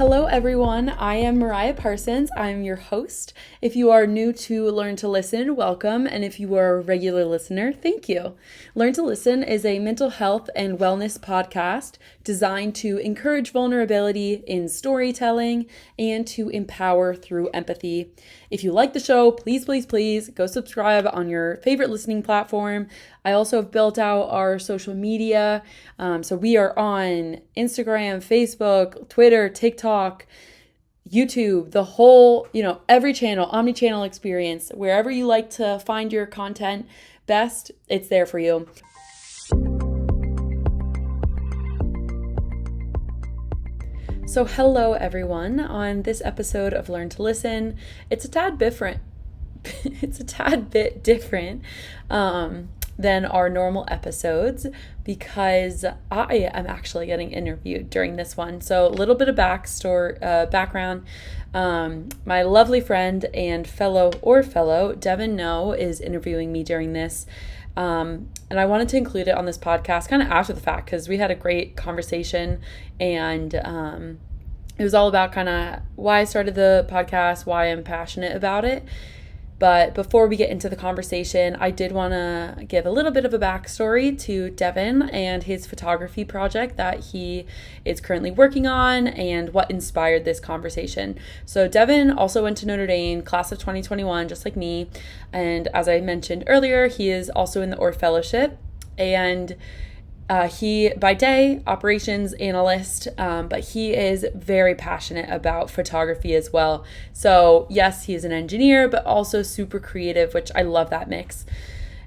Hello, everyone. I am Mariah Parsons. I'm your host. If you are new to Learn to Listen, welcome. And if you are a regular listener, thank you. Learn to Listen is a mental health and wellness podcast designed to encourage vulnerability in storytelling and to empower through empathy. If you like the show, please go subscribe on your favorite listening platform. I also have built out our social media. So we are on Instagram, Facebook, Twitter, TikTok, YouTube, the whole, every channel, omni-channel experience. Wherever you like to find your content best, it's there for you. So hello, everyone. On this episode of Learn to Listen, it's a tad different. Than our normal episodes because I am actually getting interviewed during this one. So a little bit of background. My lovely friend and fellow Devon Ngo is interviewing me during this. And I wanted to include it on this podcast kind of after the fact because we had a great conversation and it was all about kind of why I started the podcast, why I'm passionate about it. But before we get into the conversation, I did want to give a little bit of a backstory to Devon and his photography project that he is currently working on and what inspired this conversation. So Devon also went to Notre Dame, class of 2021, just like me. And as I mentioned earlier, he is also in the Orr Fellowship. And he, by day, operations analyst, but he is very passionate about photography as well. So yes, he is an engineer, but also super creative, which I love that mix.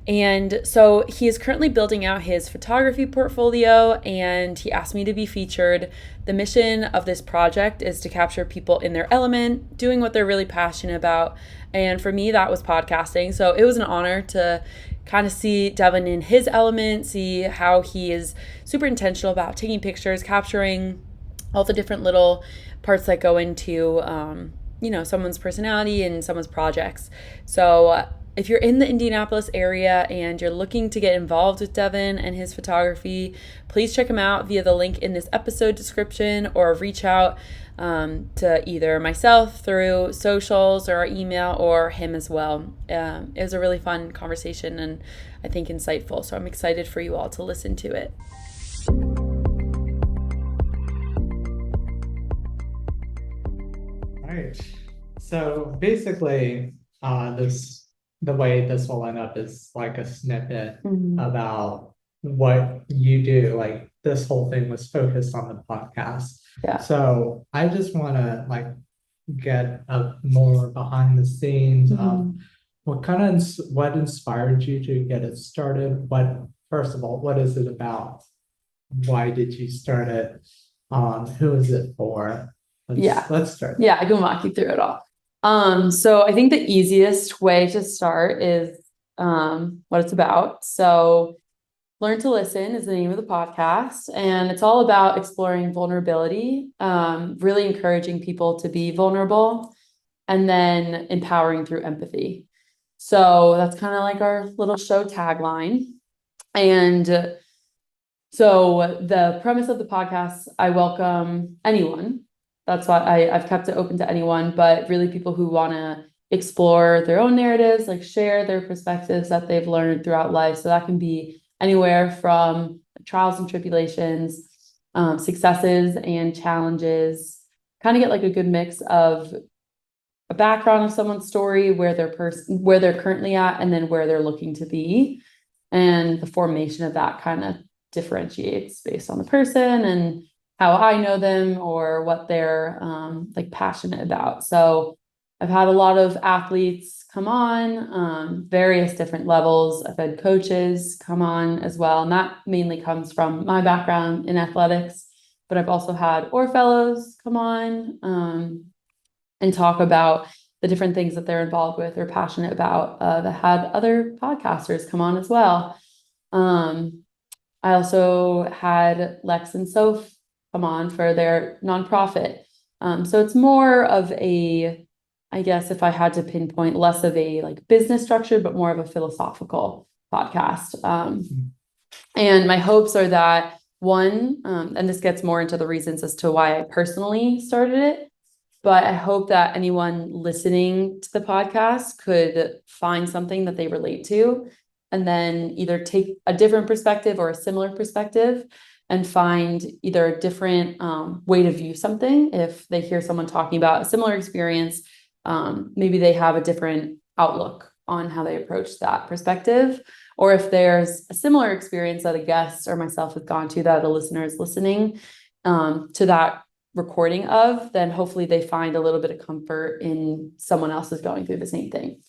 And so he is currently building out his photography portfolio, and he asked me to be featured. The mission of this project is to capture people in their element, doing what they're really passionate about. And for me, that was podcasting. So it was an honor to kind of see Devon in his element, see how he is super intentional about taking pictures, capturing all the different little parts that go into, someone's personality and someone's projects. So if you're in the Indianapolis area and you're looking to get involved with Devon and his photography, please check him out via the link in this episode description or reach out to either myself through socials or our email or him as well. It was a really fun conversation and I think insightful. So I'm excited for you all to listen to it. All right. So basically, the way this will end up is like a snippet about what you do. Like this whole thing was focused on the podcast. Yeah. So I just want to get a more behind the scenes of what inspired you to get it started? First of all, what is it about? Why did you start it? Who is it for? Let's start. Yeah, I can walk you through it all. So I think the easiest way to start is what it's about. So Learn to Listen is the name of the podcast, and it's all about exploring vulnerability, really encouraging people to be vulnerable, and then empowering through empathy. So that's kind of like our little show tagline. And so the premise of the podcast, I welcome anyone. That's why I've kept it open to anyone, but really people who want to explore their own narratives, like share their perspectives that they've learned throughout life. So that can be anywhere from trials and tribulations, successes and challenges, kind of get like a good mix of a background of someone's story, where they're currently at, and then where they're looking to be. And the formation of that kind of differentiates based on the person and how I know them or what they're passionate about. So I've had a lot of athletes come on, various different levels. I've had coaches come on as well. And that mainly comes from my background in athletics, but I've also had Orr fellows come on and talk about the different things that they're involved with or passionate about. That had other podcasters come on as well. I also had Lex and Soph come on for their nonprofit. So it's more of a, I guess if I had to pinpoint, less of a business structure, but more of a philosophical podcast. And my hopes are that One, and this gets more into the reasons as to why I personally started it, but I hope that anyone listening to the podcast could find something that they relate to and then either take a different perspective or a similar perspective and find either a different way to view something. If they hear someone talking about a similar experience, maybe they have a different outlook on how they approach that perspective. Or if there's a similar experience that a guest or myself have gone to that a listener is listening to that recording of, then hopefully they find a little bit of comfort in someone else is going through the same thing.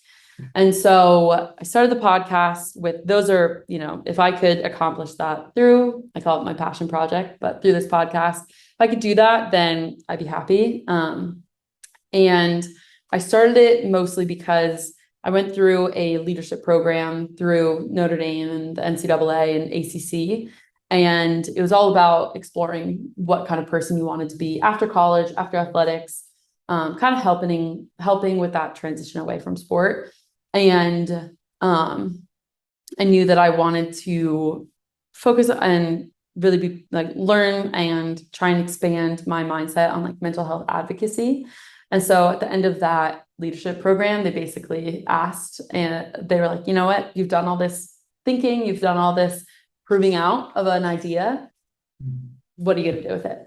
And so I started the podcast with those are, if I could accomplish that through, I call it my passion project, but through this podcast, if I could do that, then I'd be happy. And I started it mostly because I went through a leadership program through Notre Dame and the NCAA and ACC. And it was all about exploring what kind of person you wanted to be after college, after athletics, kind of helping with that transition away from sport. And I knew that I wanted to focus and really be like learn and try and expand my mindset on like mental health advocacy. And so at the end of that leadership program, they basically asked, and they were like, you know what, you've done all this thinking, you've done all this proving out of an idea. What are you going to do with it?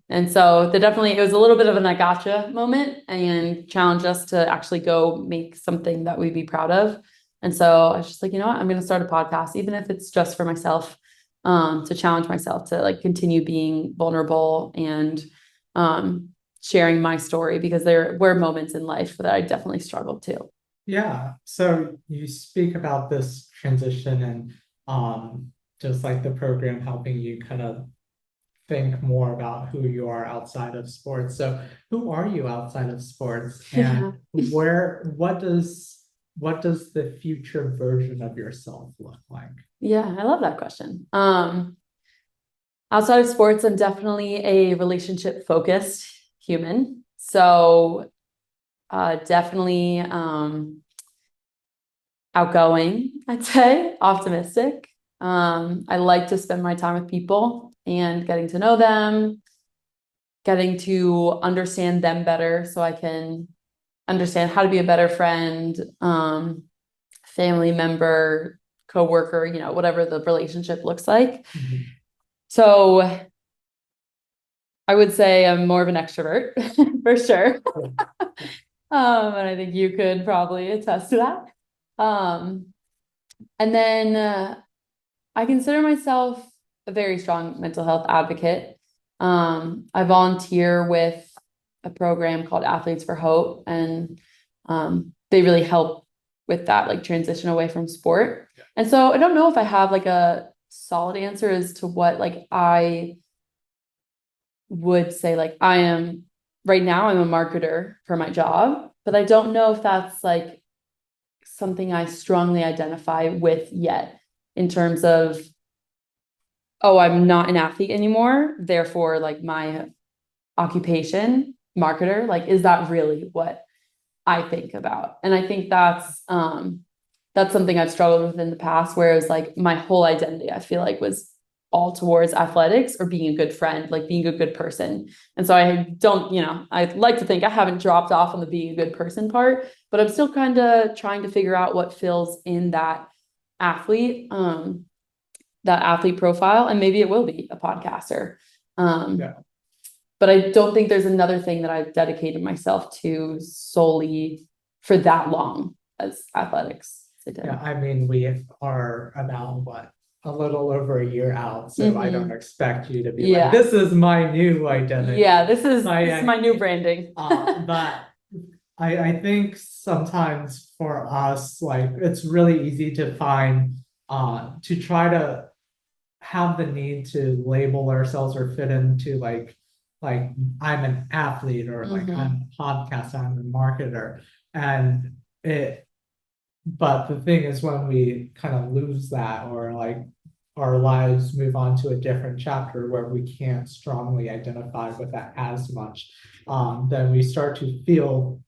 And so it was a little bit of an I gotcha moment and challenged us to actually go make something that we'd be proud of. And so I was just like, you know what, I'm going to start a podcast, even if it's just for myself, to challenge myself to like continue being vulnerable and sharing my story, because there were moments in life that I definitely struggled too. Yeah. So you speak about this transition and just like the program helping you kind of think more about who you are outside of sports. So who are you outside of sports, and what does the future version of yourself look like? Yeah, I love that question. Outside of sports, I'm definitely a relationship focused human. So definitely outgoing, I'd say, optimistic. I like to spend my time with people and getting to know them, getting to understand them better so I can understand how to be a better friend, family member, coworker, whatever the relationship looks like. Mhm. So I would say I'm more of an extrovert for sure. And I think you could probably attest to that. And then I consider myself a very strong mental health advocate. I volunteer with a program called Athletes for Hope, and they really help with that like transition away from sport. Yeah. And so I don't know if I have like a solid answer as to what like I would say. Like I am right now, I'm a marketer for my job, but I don't know if that's like something I strongly identify with yet in terms of, oh, I'm not an athlete anymore, therefore like my occupation, marketer, like is that really what I think about? And I think that's something I've struggled with in the past, where it was like my whole identity, I feel like, was all towards athletics or being a good friend, like being a good person. And so I don't, I'd like to think I haven't dropped off on the being a good person part, but I'm still kind of trying to figure out what fills in athlete, that athlete profile. And maybe it will be a podcaster. Yeah. But I don't think there's another thing that I've dedicated myself to solely for that long as athletics. Yeah, I mean, we are about a little over a year out, so I don't expect you to be like, this is my new identity. Yeah, this is my new branding. But I think sometimes for us, like it's really easy to find to try to have the need to label ourselves or fit into like I'm an athlete, or like I'm a podcast, I'm a marketer. But the thing is, when we kind of lose that, or like our lives move on to a different chapter where we can't strongly identify with that as much, then we start to feel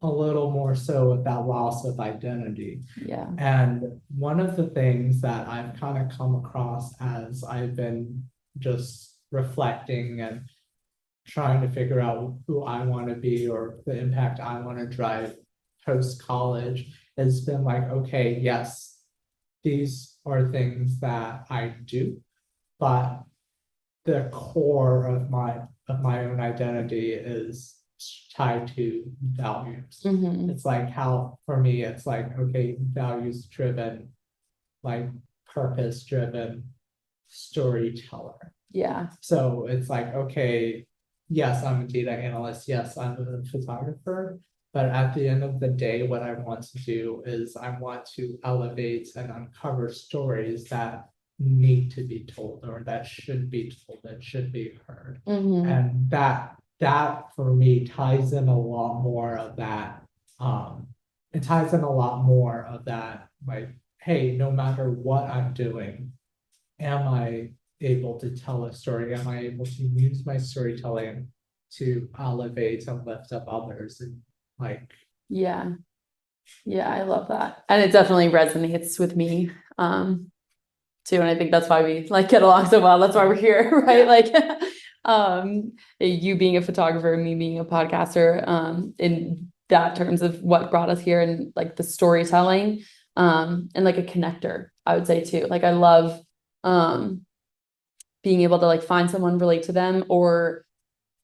a little more so with that loss of identity. Yeah. And one of the things that I've kind of come across as I've been just reflecting and trying to figure out who I want to be or the impact I want to drive post college has been like, okay, yes, these are things that I do, but the core of my own identity is tied to values. Hmm. It's like how for me it's like, okay, values driven, like purpose driven storyteller. Yeah. So it's like, okay, yes, I'm a data analyst, yes, I'm a photographer, but at the end of the day, what I want to do is I want to elevate and uncover stories that need to be told or that should be told, that should be heard. Hmm. And that for me ties in a lot more of that. It ties in a lot more of that, like, hey, no matter what I'm doing, am I able to tell a story? Am I able to use my storytelling to elevate and lift up others? And like, Yeah. Yeah, I love that. And it definitely resonates with me, too. And I think that's why we like get along so well. That's why we're here, right? Like, you being a photographer, me being a podcaster, in that terms of what brought us here and like the storytelling, and like a connector, I would say too. Like I love, um, being able to like find someone, relate to them, or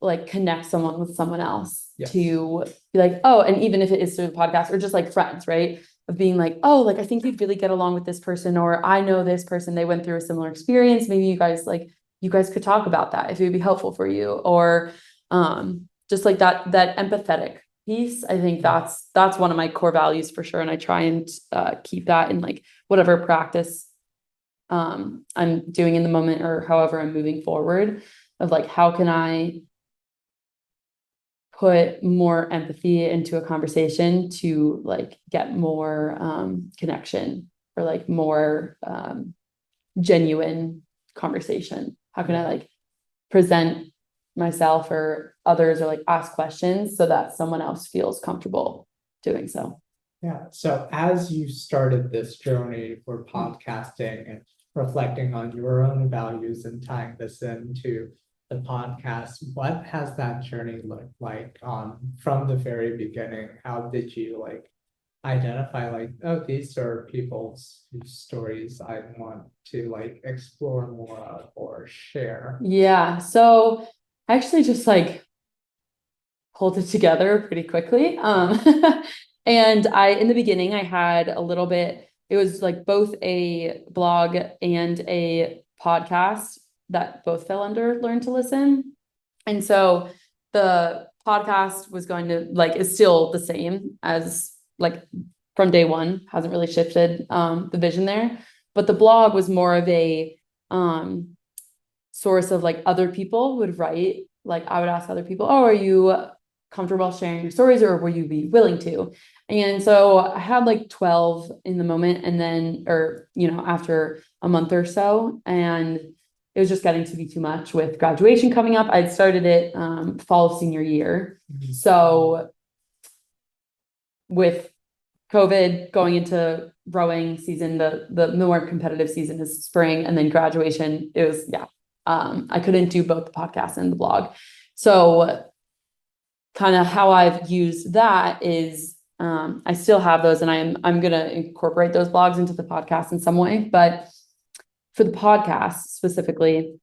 like connect someone with someone else yes, to be like, oh, and even if it is through the podcast or just like friends, right? Of being like, oh, like I think you'd really get along with this person, or I know this person, they went through a similar experience. Maybe you guys could talk about that if it would be helpful for you. Or just like that empathetic piece. I think that's one of my core values for sure. And I try and keep that in like whatever practice I'm doing in the moment or however I'm moving forward, of like how can I put more empathy into a conversation to like get more connection, or like more genuine conversation. How can I like present myself or others, or like ask questions so that someone else feels comfortable doing so. yeah. So as you started this journey for podcasting and reflecting on your own values and tying this into the podcast, what has that journey looked like from the very beginning? How did you like identify like, oh, these are people's whose stories I want to like explore more of or share? Yeah, so I actually just like pulled it together pretty quickly. And in the beginning, I had a little bit, it was like both a blog and a podcast that both fell under Learn to Listen. And so the podcast was going to like, is still the same as like from day one, hasn't really shifted the vision there. But the blog was more of a source of like other people would write, like I would ask other people, oh, are you comfortable sharing your stories, or will you be willing to? And so I had like 12 in the moment, and then, or, after a month or so, and it was just getting to be too much with graduation coming up. I'd started it fall of senior year. So with COVID going into rowing season, the more competitive season is spring, and then graduation, it was, yeah. I couldn't do both the podcast and the blog. So kind of how I've used that is, I still have those, and I'm going to incorporate those blogs into the podcast in some way. But for the podcast specifically,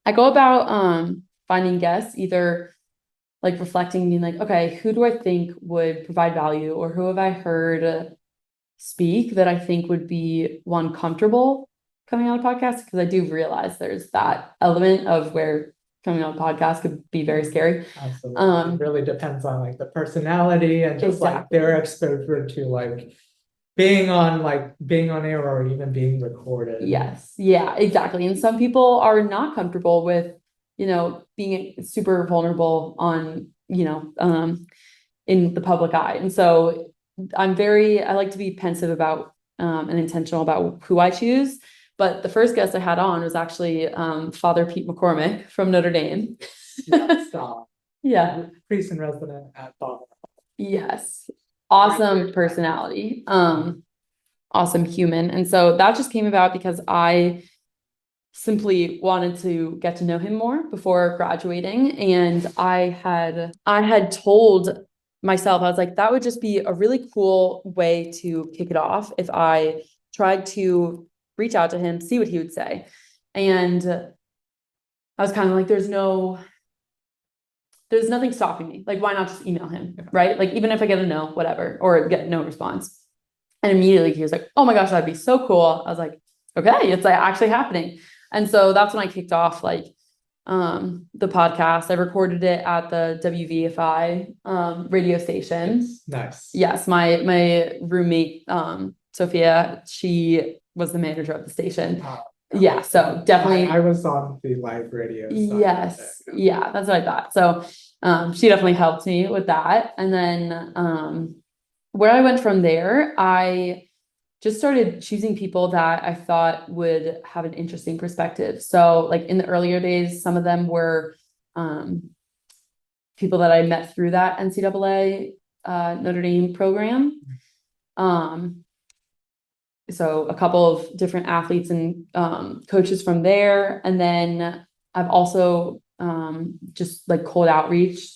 I go about finding guests, either like reflecting, being like, okay, who do I think would provide value, or who have I heard speak that I think would be one comfortable coming on a podcast? Because I do realize there's that element of where coming on a podcast could be very scary. Absolutely. It really depends on like the personality and just like their exposure to like being on air or even being recorded. Yes. Yeah, exactly. And some people are not comfortable with, being super vulnerable on, in the public eye. And so I like to be pensive about and intentional about who I choose. But the first guest I had on was actually Father Pete McCormick from Notre Dame. Stop. Yeah. Priest and resident at Father. Yes. Awesome personality. Awesome human. And so that just came about because I simply wanted to get to know him more before graduating. And I had told myself, I was like, that would just be a really cool way to kick it off if I tried to reach out to him, see what he would say. And I was kind of like, there's nothing stopping me. Like, why not just email him? Right. Like, even if I get a no, whatever, or get no response. And immediately he was like, oh my gosh, that'd be so cool. I was like, okay, it's like actually happening. And so that's when I kicked off like the podcast. I recorded it at the WVFI radio station. Nice. Yes, my roommate Sophia, she was the manager of the station. Yeah, so definitely I was on the live radio side. Yes, yeah, that's what I thought. So she definitely helped me with that. And then where I went from there, I just started choosing people that I thought would have an interesting perspective. So like in the earlier days, some of them were people that I met through that NCAA Notre Dame program. So a couple of different athletes and coaches from there. And then I've also just like cold outreach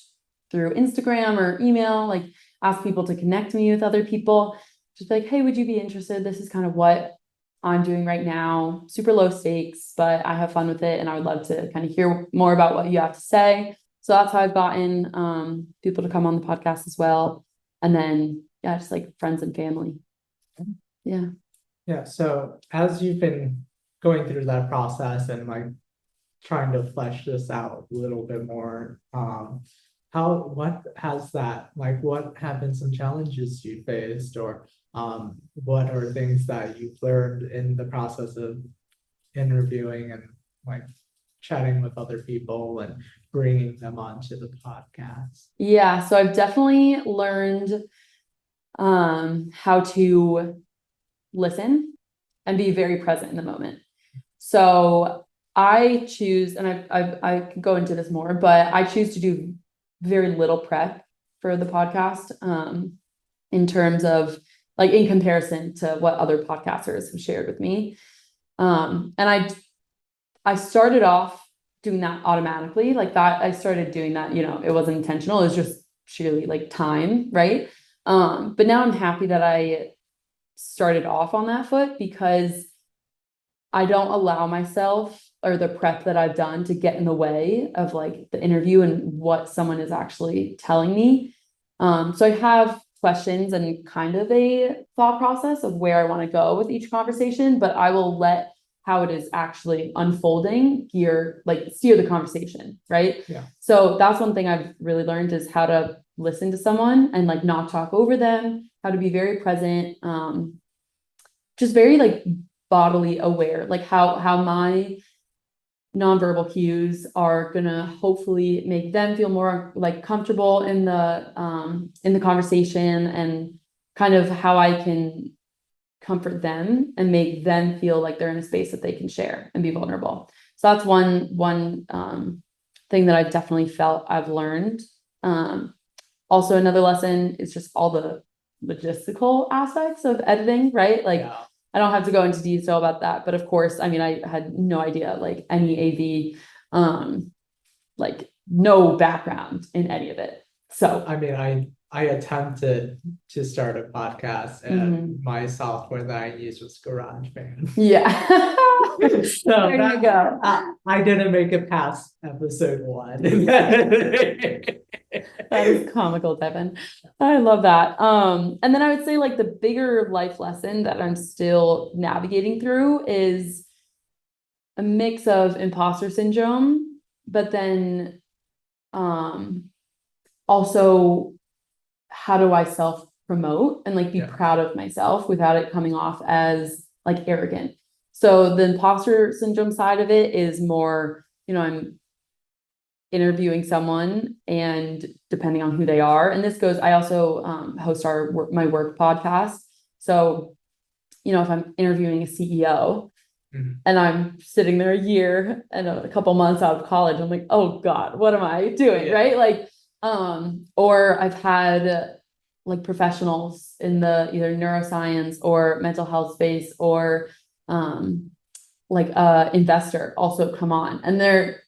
through Instagram or email, like ask people to connect me with other people. Just like, hey, would you be interested? This is kind of what I'm doing right now. Super low stakes, but I have fun with it. And I would love to kind of hear more about what you have to say. So that's how I've gotten people to come on the podcast as well. And then, yeah, just like friends and family. Yeah. Yeah. So as you've been going through that process and like trying to flesh this out a little bit more, what have been some challenges you faced, or what are things that you've learned in the process of interviewing and like chatting with other people and bringing them onto the podcast? Yeah, so I've definitely learned how to listen and be very present in the moment. So I choose, and I can go into this more, but I choose to do very little prep for the podcast in terms of like in comparison to what other podcasters have shared with me. And I started off doing that automatically, like that. I started doing that, it wasn't intentional. It was just sheerly like time, right? But now I'm happy that I started off on that foot because I don't allow myself or the prep that I've done to get in the way of like the interview and what someone is actually telling me. So I have questions and kind of a thought process of where I want to go with each conversation, but I will let how it is actually unfolding steer the conversation, right? Yeah. So that's one thing I've really learned is how to listen to someone and like not talk over them, how to be very present, just very like bodily aware, like how my nonverbal cues are gonna hopefully make them feel more like comfortable in the conversation, and kind of how I can comfort them and make them feel like they're in a space that they can share and be vulnerable. So that's one thing that I've definitely felt I've learned. Also another lesson is just all the logistical aspects of editing, right? Like Yeah. I don't have to go into detail about that, but of course, I mean, I had no idea like any AV, like no background in any of it. So I mean, I attempted to start a podcast and my software that I used was GarageBand. yeah. So There you go. I didn't make it past episode 1. That is comical, Devon. I love that. And then I would say like the bigger life lesson that I'm still navigating through is a mix of imposter syndrome, but then also how do I self promote and like be proud of myself without it coming off as like arrogant. So the imposter syndrome side of it is more, I'm interviewing someone and depending on who they are. And this goes, I also host my work podcast. So, if I'm interviewing a CEO and I'm sitting there a year and a couple months out of college, I'm like, oh God, what am I doing? Right. Like, or I've had like professionals in the either neuroscience or mental health space or like investor also come on, and they're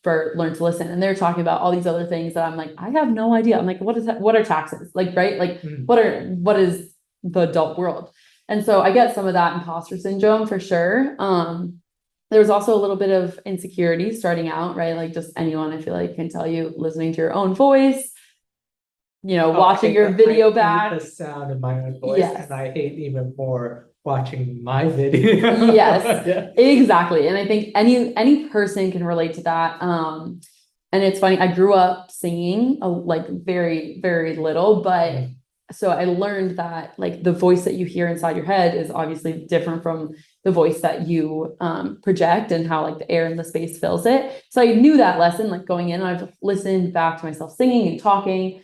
for Learn to Listen, and they're talking about all these other things that I'm like, I have no idea. I'm like, what is that? What are taxes? Like, right? Like, what is the adult world? And so I get some of that imposter syndrome for sure. There was also a little bit of insecurity starting out, right? Like just anyone I feel like can tell you, listening to your own voice, watching your video back. I hate the sound of my own voice, Yes. and I hate even more watching my video. Yes, Yeah. exactly. And I think any person can relate to that. And it's funny, I grew up singing like very, very little, but so I learned that like the voice that you hear inside your head is obviously different from the voice that you project, and how like the air in the space fills it. So I knew that lesson, like going in, I've listened back to myself singing and talking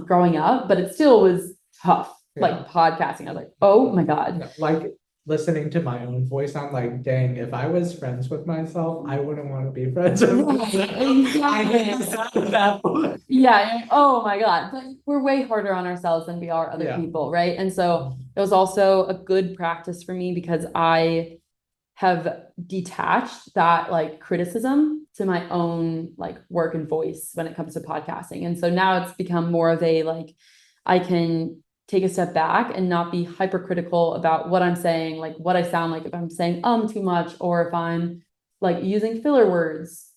growing up, but it still was tough. Like podcasting, I was like, oh my God. Like listening to my own voice, I'm like, dang, if I was friends with myself, I wouldn't want to be friends with myself. I hate the sound of that voice. Yeah. Oh my God. But we're way harder on ourselves than we are other people, right? And so it was also a good practice for me because I have detached that like criticism to my own like work and voice when it comes to podcasting. And so now it's become more of a like, I can take a step back and not be hypercritical about what I'm saying, like what I sound like if I'm saying too much, or if I'm like using filler words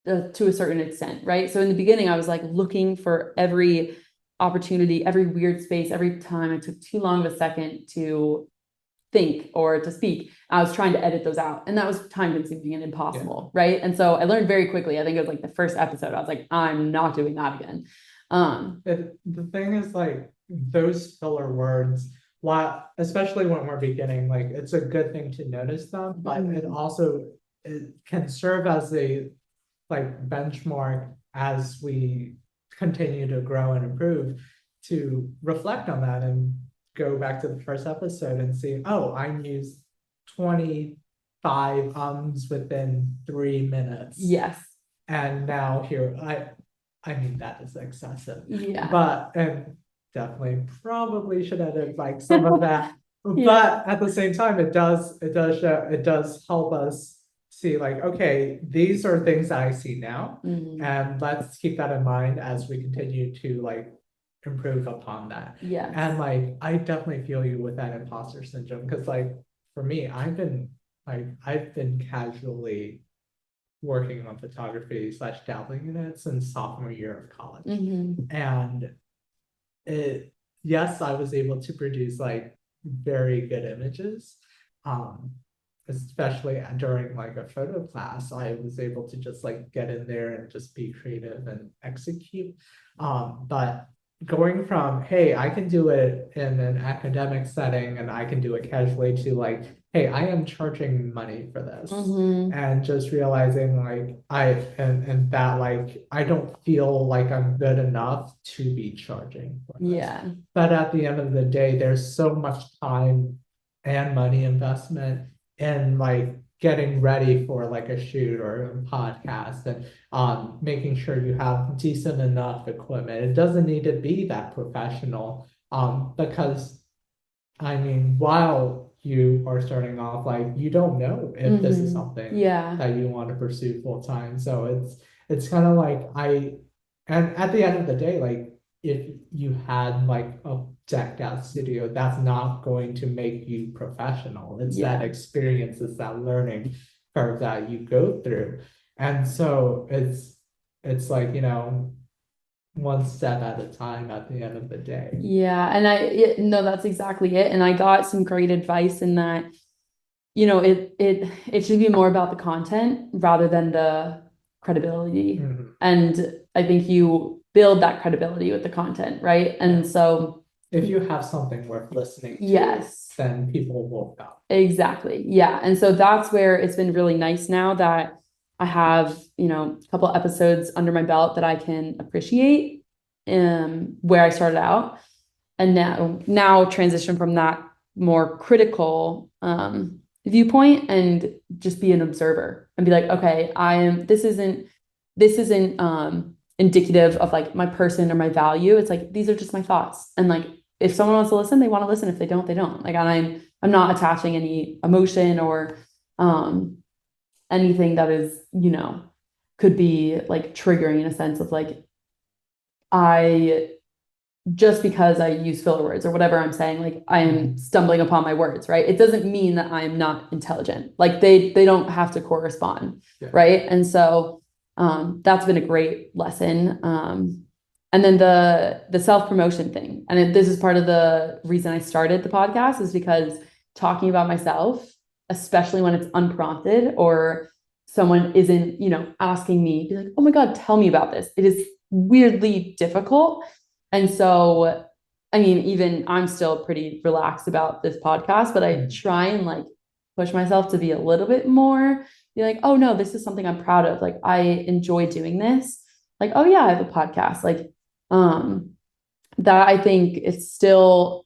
to a certain extent, right? So in the beginning, I was like looking for every opportunity, every weird space, every time I took too long of a second to think or to speak, I was trying to edit those out, and that was time consuming and impossible, right? And so I learned very quickly. I think it was like the first episode, I was like, I'm not doing that again. The thing is, like, those filler words, while especially when we're beginning, like it's a good thing to notice them, but it can serve as a like benchmark as we continue to grow and improve, to reflect on that and go back to the first episode and see, oh, I used 25 ums within 3 minutes. Yes. And now here, I mean, that is excessive. Yeah. But, and definitely probably should edit like some of that. But at the same time, it does help us see like, okay, these are things that I see now. And let's keep that in mind as we continue to like improve upon that. Yeah. And like, I definitely feel you with that imposter syndrome, because like for me, I've been casually working on photography / dabbling in it since sophomore year of college. And yes, I was able to produce like very good images. Especially during like a photo class, I was able to just like get in there and just be creative and execute. But going from, hey, I can do it in an academic setting and I can do it casually, to like, hey, I am charging money for this. And just realizing like and that like I don't feel like I'm good enough to be charging for this. But at the end of the day, there's so much time and money investment in like getting ready for like a shoot or a podcast, and making sure you have decent enough equipment. It doesn't need to be that professional, because I mean, while you are starting off, like you don't know if this is something that you want to pursue full time. So it's kind of like and at the end of the day, like if you had like a decked out studio, that's not going to make you professional. It's that experience, it's that learning curve that you go through. And so it's like, one step at a time at the end of the day. Yeah. And no, that's exactly it. And I got some great advice in that, it should be more about the content rather than the credibility. And I think you build that credibility with the content, right? And so if you have something worth listening to, then people will come. Exactly. Yeah. And so that's where it's been really nice now that I have, a couple episodes under my belt that I can appreciate where I started out, and now transition from that more critical viewpoint and just be an observer and be like, okay, this isn't indicative of like my person or my value. It's like these are just my thoughts. And like if someone wants to listen, they want to listen. If they don't, they don't. Like I'm not attaching any emotion or anything that is, could be like triggering in a sense of like I just because I use filler words or whatever I'm saying, like I am stumbling upon my words, right? It doesn't mean that I'm not intelligent. Like they don't have to correspond, right? And so that's been a great lesson. And then the self-promotion thing. And this is part of the reason I started the podcast is because talking about myself, especially when it's unprompted or someone isn't, asking me, be like, oh my God, tell me about this. It is weirdly difficult. And so, I mean, even I'm still pretty relaxed about this podcast, but I try and like push myself to be a little bit more, be like, oh no, this is something I'm proud of. Like I enjoy doing this. Like, oh yeah, I have a podcast. Like, that I think it's still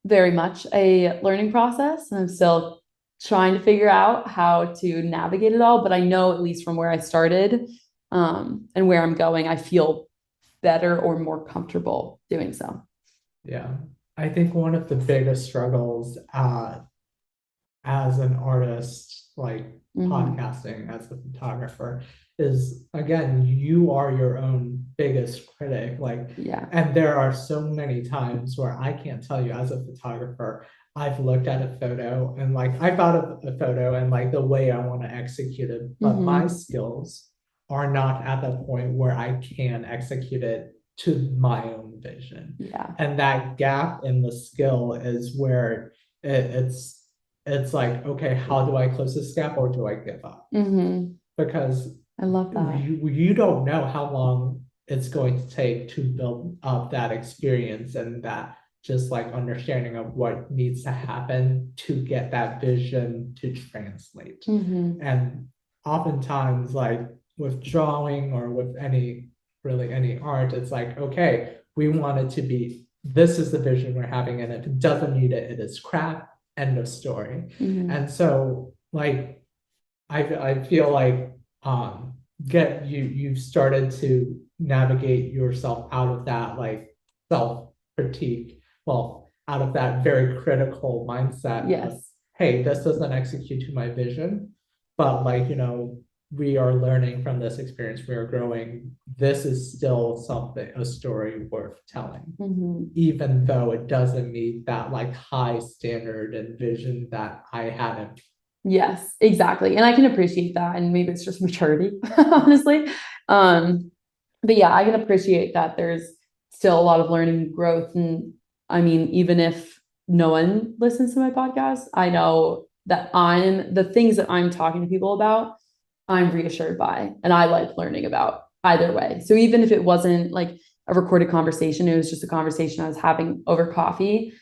very much a learning process. And I'm still trying to figure out how to navigate it all. But I know at least from where I started, and where I'm going, I feel better or more comfortable doing so. Yeah. I think one of the biggest struggles as an artist, like podcasting, as a photographer, is again, you are your own biggest critic. Like, and there are so many times where I can't tell you as a photographer, I've looked at a photo and like I thought of a photo and like the way I want to execute it, but my skills are not at the point where I can execute it to my own vision. And that gap in the skill is where it's like, okay, how do I close this gap or do I give up? Because I love that. You don't know how long it's going to take to build up that experience and that just like understanding of what needs to happen to get that vision to translate. And oftentimes, like with drawing or with any art, it's like, okay, we want it to be, this is the vision we're having, and if it doesn't meet it, it is crap, end of story. And so like I feel like you've started to navigate yourself out of that like self-critique, well, out of that very critical mindset of, hey, this doesn't execute to my vision, but like, we are learning from this experience, we are growing, this is still something, a story worth telling, even though it doesn't meet that like high standard and vision that I had. Yes, exactly. And I can appreciate that. And maybe it's just maturity, honestly. But yeah, I can appreciate that there's still a lot of learning and growth. And I mean, even if no one listens to my podcast, I know that the things that I'm talking to people about, I'm reassured by, and I like learning about either way. So even if it wasn't like a recorded conversation, it was just a conversation I was having over coffee,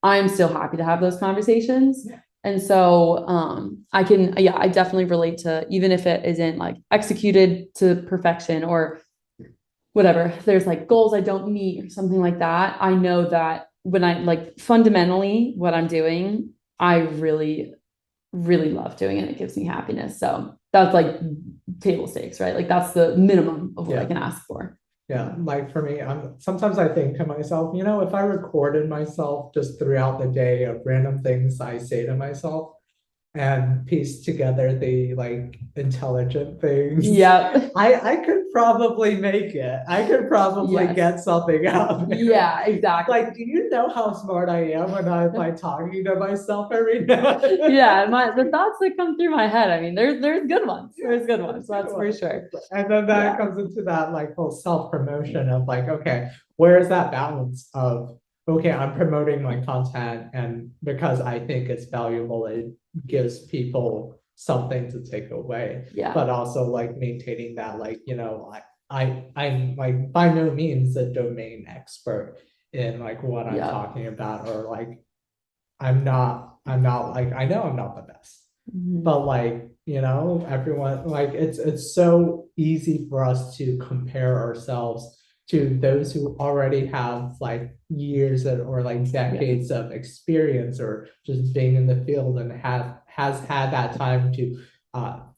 I'm still happy to have those conversations. And so I definitely relate to, even if it isn't like executed to perfection or whatever, there's like goals I don't meet or something like that. I know that when I like fundamentally what I'm doing, I really, really love doing it. It gives me happiness. So that's like table stakes, right? Like that's the minimum of what I can ask for. Yeah, like for me, sometimes I think to myself, if I recorded myself just throughout the day of random things I say to myself and piece together the like intelligent things, I could probably make it. I could probably get something out there. Yeah, exactly. Like, do you know how smart I am when I'm like talking to myself every day? The thoughts that come through my head, I mean, there's good ones. There's good ones, that's for sure. And then that comes into that like whole self-promotion of like, okay, where is that balance of, okay, I'm promoting my content and because I think it's valuable, it gives people something to take away. But also like maintaining that, like, I'm like by no means a domain expert in like what I'm talking about, or like I'm not like, I know I'm not the best, but like, everyone, like it's so easy for us to compare ourselves to those who already have like years or like decades of experience or just being in the field and has had that time to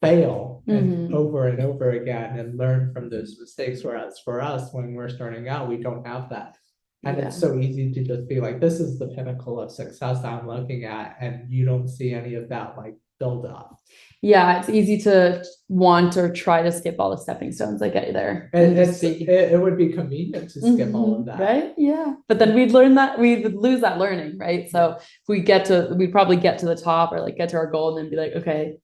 fail Mhm. and over again and learn from those mistakes. Whereas for us, when we're starting out, we don't have that. And Yeah. it's so easy to just be like, this is the pinnacle of success I'm looking at. And you don't see any of that like build up. Yeah, it's easy to want or try to skip all the stepping stones that get you there. And it would be convenient to skip all of that. Right? Yeah. But then we'd lose that learning, right? So if we'd probably get to the top or like get to our goal and then be like, okay,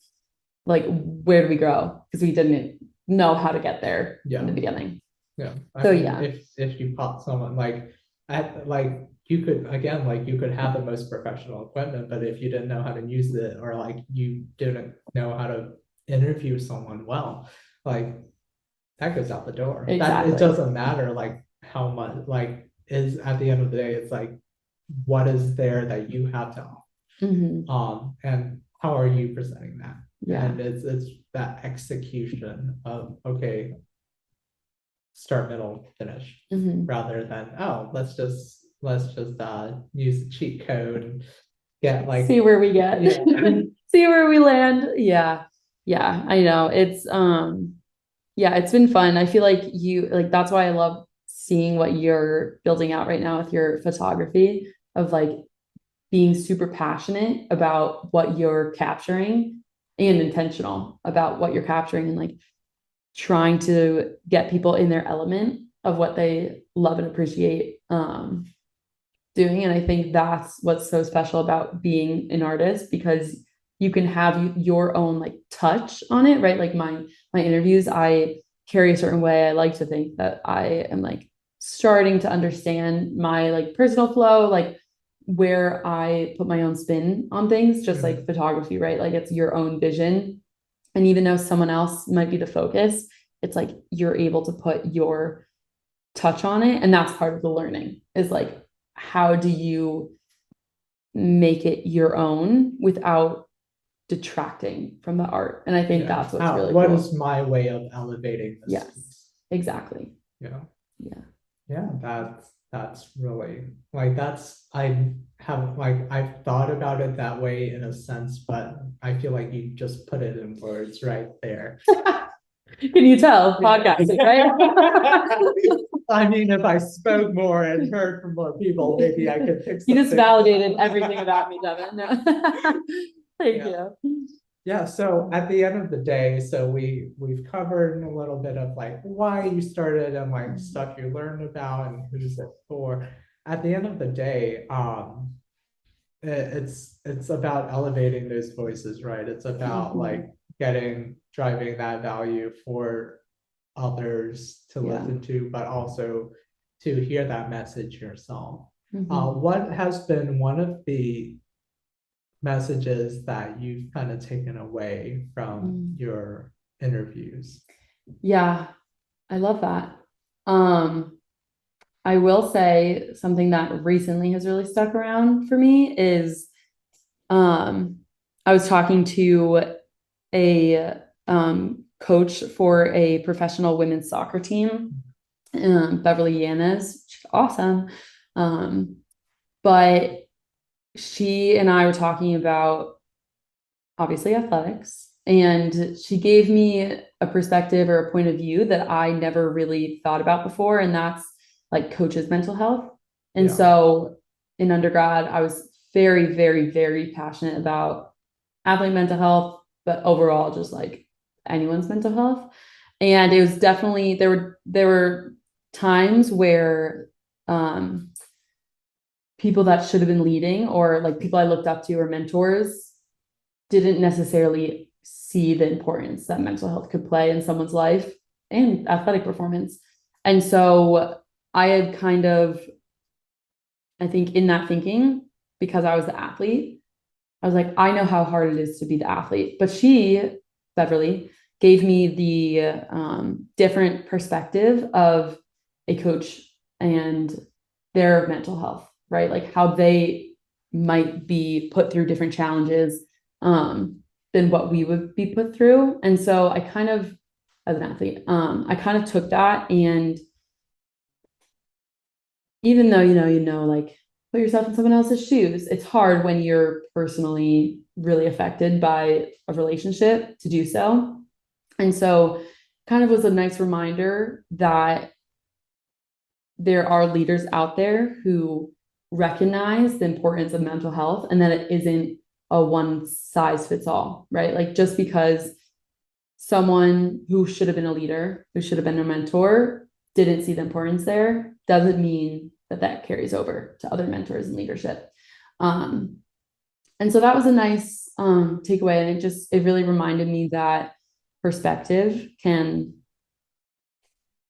like where do we grow? Because we didn't know how to get there in the beginning. Yeah. So mean, if you caught someone like you could have the most professional equipment, but if you didn't know how to use it or like you didn't know how to interview someone well, like that goes out the door. Exactly. It doesn't matter like how much like is at the end of the day, it's like what is there that you have to offer. And how are you presenting that? Yeah. And it's that execution of okay, start, middle, finish, rather than let's just use the cheat code and get like see where we get, see where we land. Yeah, I know it's it's been fun. I feel like that's why I love seeing what you're building out right now with your photography of like being super passionate about what you're capturing and intentional about what you're capturing and like trying to get people in their element of what they love and appreciate doing. And I think that's what's so special about being an artist, because you can have your own like touch on it, right? Like my interviews, I carry a certain way. I like to think that I am like starting to understand my like personal flow, like where I put my own spin on things, just like photography, right? Like it's your own vision. And even though someone else might be the focus, it's like you're able to put your touch on it. And that's part of the learning is like, how do you make it your own without detracting from the art? And I think that's what's really what cool. is my way of elevating this? Yes, exactly. That's really like I've thought about it that way in a sense, but I feel like you just put it in words right there. Can you tell? Podcasting, right? I mean, if I spoke more and heard from more people, maybe I could fix. You just validated everything about me, Devon. No. Thank you. Yeah, so at the end of the day, so we've covered a little bit of like why you started and like stuff you learned about and who's it for. At the end of the day, it's about elevating those voices, right? It's about like driving that value for others to listen to, but also to hear that message yourself. What has been one of the messages that you've kind of taken away from your interviews? Yeah, I love that. I will say something that recently has really stuck around for me is I was talking to a coach for a professional women's soccer team, Beverly Yanez. She's awesome. But she and I were talking about obviously athletics, and she gave me a perspective or a point of view that I never really thought about before, and that's like coaches' mental health. And so in undergrad, I was very, very, very passionate about athlete mental health, but overall just like anyone's mental health. And it was definitely there were times where people that should have been leading or like people I looked up to or mentors didn't necessarily see the importance that mental health could play in someone's life and athletic performance. And so I had kind of, I think in that thinking, because I was the athlete, I was like, I know how hard it is to be the athlete. But she, Beverly, gave me the different perspective of a coach and their mental health, right? Like how they might be put through different challenges than what we would be put through. And so I kind of, as an athlete, I kind of took that, and even though, like put yourself in someone else's shoes, it's hard when you're personally really affected by a relationship to do so. And so kind of was a nice reminder that there are leaders out there who recognize the importance of mental health and that it isn't a one size fits all, right? Like just because someone who should have been a leader, who should have been a mentor, didn't see the importance there, doesn't mean that that carries over to other mentors and leadership. And so that was a nice takeaway. And it really reminded me that perspective can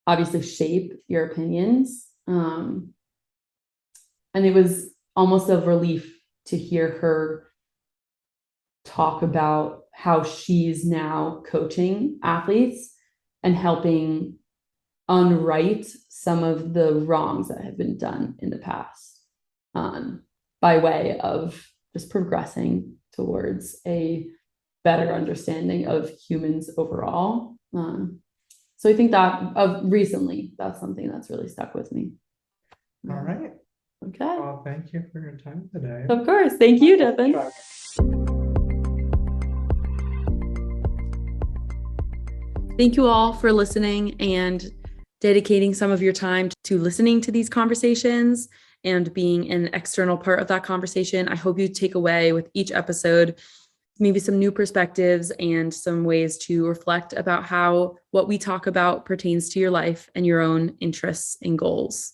obviously shape your opinions. And it was almost a relief to hear her talk about how she's now coaching athletes and helping unwrite some of the wrongs that have been done in the past, by way of just progressing towards a better understanding of humans overall. So I think that recently, that's something that's really stuck with me. All right. Okay. Well, thank you for your time today. Of course. Thank you, Devon. Thank you all for listening and dedicating some of your time to listening to these conversations and being an external part of that conversation. I hope you take away with each episode maybe some new perspectives and some ways to reflect about how what we talk about pertains to your life and your own interests and goals.